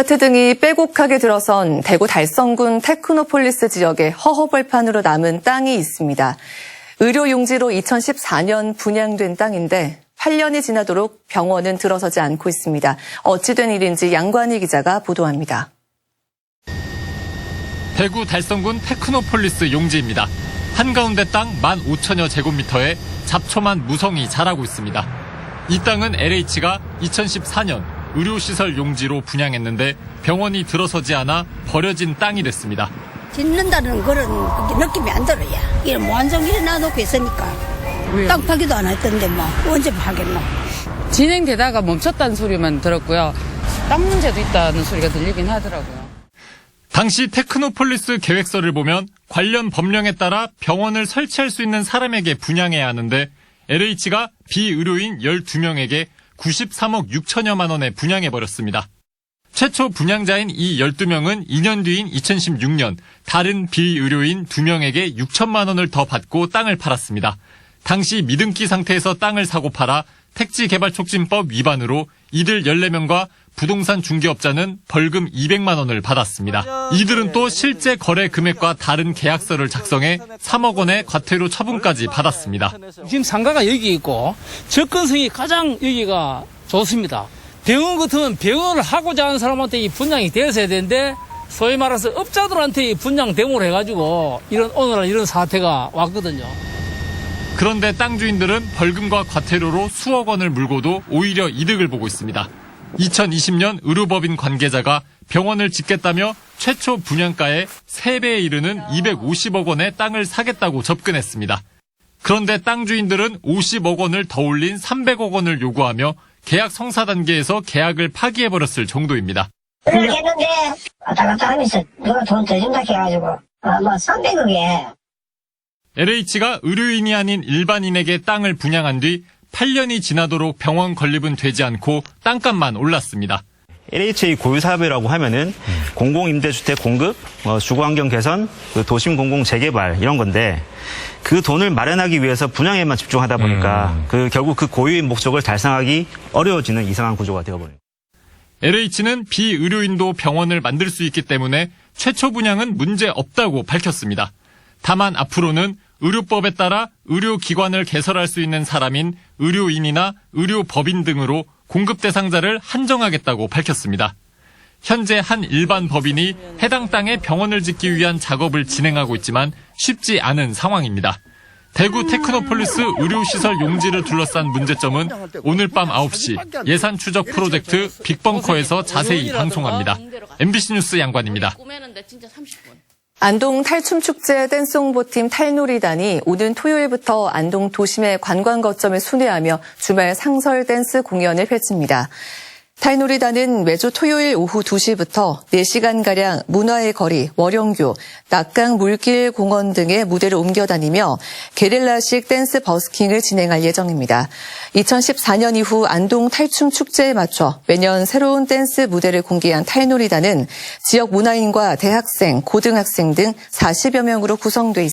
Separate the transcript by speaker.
Speaker 1: 아파트 등이 빼곡하게 들어선 대구 달성군 테크노폴리스 지역에 허허벌판으로 남은 땅이 있습니다. 의료용지로 2014년 분양된 땅인데 8년이 지나도록 병원은 들어서지 않고 있습니다. 어찌된 일인지 양관희 기자가 보도합니다.
Speaker 2: 대구 달성군 테크노폴리스 용지입니다. 한가운데 땅 15,000여 제곱미터에 잡초만 무성히 자라고 있습니다. 이 땅은 LH가 2014년 의료시설 용지로 분양했는데 병원이 들어서지 않아 버려진 땅이 됐습니다.
Speaker 3: 짓는다는 그런 느낌이 안 들어요. 이런 무한정 일어나놓고 있으니까. 왜요? 땅 파기도 안 했던데 뭐 언제 파겠노.
Speaker 4: 진행되다가 멈췄다는 소리만 들었고요. 땅 문제도 있다는 소리가 들리긴 하더라고요.
Speaker 2: 당시 테크노폴리스 계획서를 보면 관련 법령에 따라 병원을 설치할 수 있는 사람에게 분양해야 하는데 LH가 비의료인 12명에게 93억 6천여만 원에 분양해버렸습니다. 최초 분양자인 이 12명은 2년 뒤인 2016년 다른 비의료인 2명에게 6천만 원을 더 받고 땅을 팔았습니다. 당시 미등기 상태에서 땅을 사고 팔아 택지개발촉진법 위반으로 이들 14명과 부동산 중개업자는 벌금 200만 원을 받았습니다. 이들은 또 실제 거래 금액과 다른 계약서를 작성해 3억 원의 과태료 처분까지 받았습니다.
Speaker 5: 지금 상가가 여기 있고 접근성이 가장 여기가 좋습니다. 병원 같으면 병원을 하고자 하는 사람한테 이 분양이 되어야 되는데 소위 말해서 업자들한테 이 분양 대모를 해가지고 오늘날 이런 사태가 왔거든요.
Speaker 2: 그런데 땅 주인들은 벌금과 과태료로 수억 원을 물고도 오히려 이득을 보고 있습니다. 2020년 의료법인 관계자가 병원을 짓겠다며 최초 분양가의 3배에 이르는 250억 원의 땅을 사겠다고 접근했습니다. 그런데 땅 주인들은 50억 원을 더 올린 300억 원을 요구하며 계약 성사 단계에서 계약을 파기해버렸을 정도입니다.
Speaker 6: 그렇게 했는데 왔다 갔다 하면서 누가 돈 더 준다 해가지고 300억에.
Speaker 2: LH가 의료인이 아닌 일반인에게 땅을 분양한 뒤 8년이 지나도록 병원 건립은 되지 않고 땅값만 올랐습니다.
Speaker 7: LH의 고유 사업이라고 하면은 공공임대주택 공급, 주거환경 개선, 도심 공공 재개발 이런 건데 그 돈을 마련하기 위해서 분양에만 집중하다 보니까 결국 그 고유의 목적을 달성하기 어려워지는 이상한 구조가 되어버립니다.
Speaker 2: LH는 비의료인도 병원을 만들 수 있기 때문에 최초 분양은 문제 없다고 밝혔습니다. 다만 앞으로는 의료법에 따라 의료기관을 개설할 수 있는 사람인 의료인이나 의료법인 등으로 공급 대상자를 한정하겠다고 밝혔습니다. 현재 한 일반 법인이 해당 땅에 병원을 짓기 위한 작업을 진행하고 있지만 쉽지 않은 상황입니다. 대구 테크노폴리스 의료시설 용지를 둘러싼 문제점은 오늘 밤 9시 예산 추적 프로젝트 빅벙커에서 자세히 방송합니다. MBC 뉴스 양관입니다.
Speaker 1: 안동 탈춤축제 댄스홍보팀 탈놀이단이 오는 토요일부터 안동 도심의 관광 거점을 순회하며 주말 상설 댄스 공연을 펼칩니다. 탈놀이단은 매주 토요일 오후 2시부터 4시간가량 문화의 거리, 월영교, 낙강 물길 공원 등의 무대를 옮겨 다니며 게릴라식 댄스 버스킹을 진행할 예정입니다. 2014년 이후 안동 탈춤 축제에 맞춰 매년 새로운 댄스 무대를 공개한 탈놀이단은 지역 문화인과 대학생, 고등학생 등 40여 명으로 구성돼 있습니다.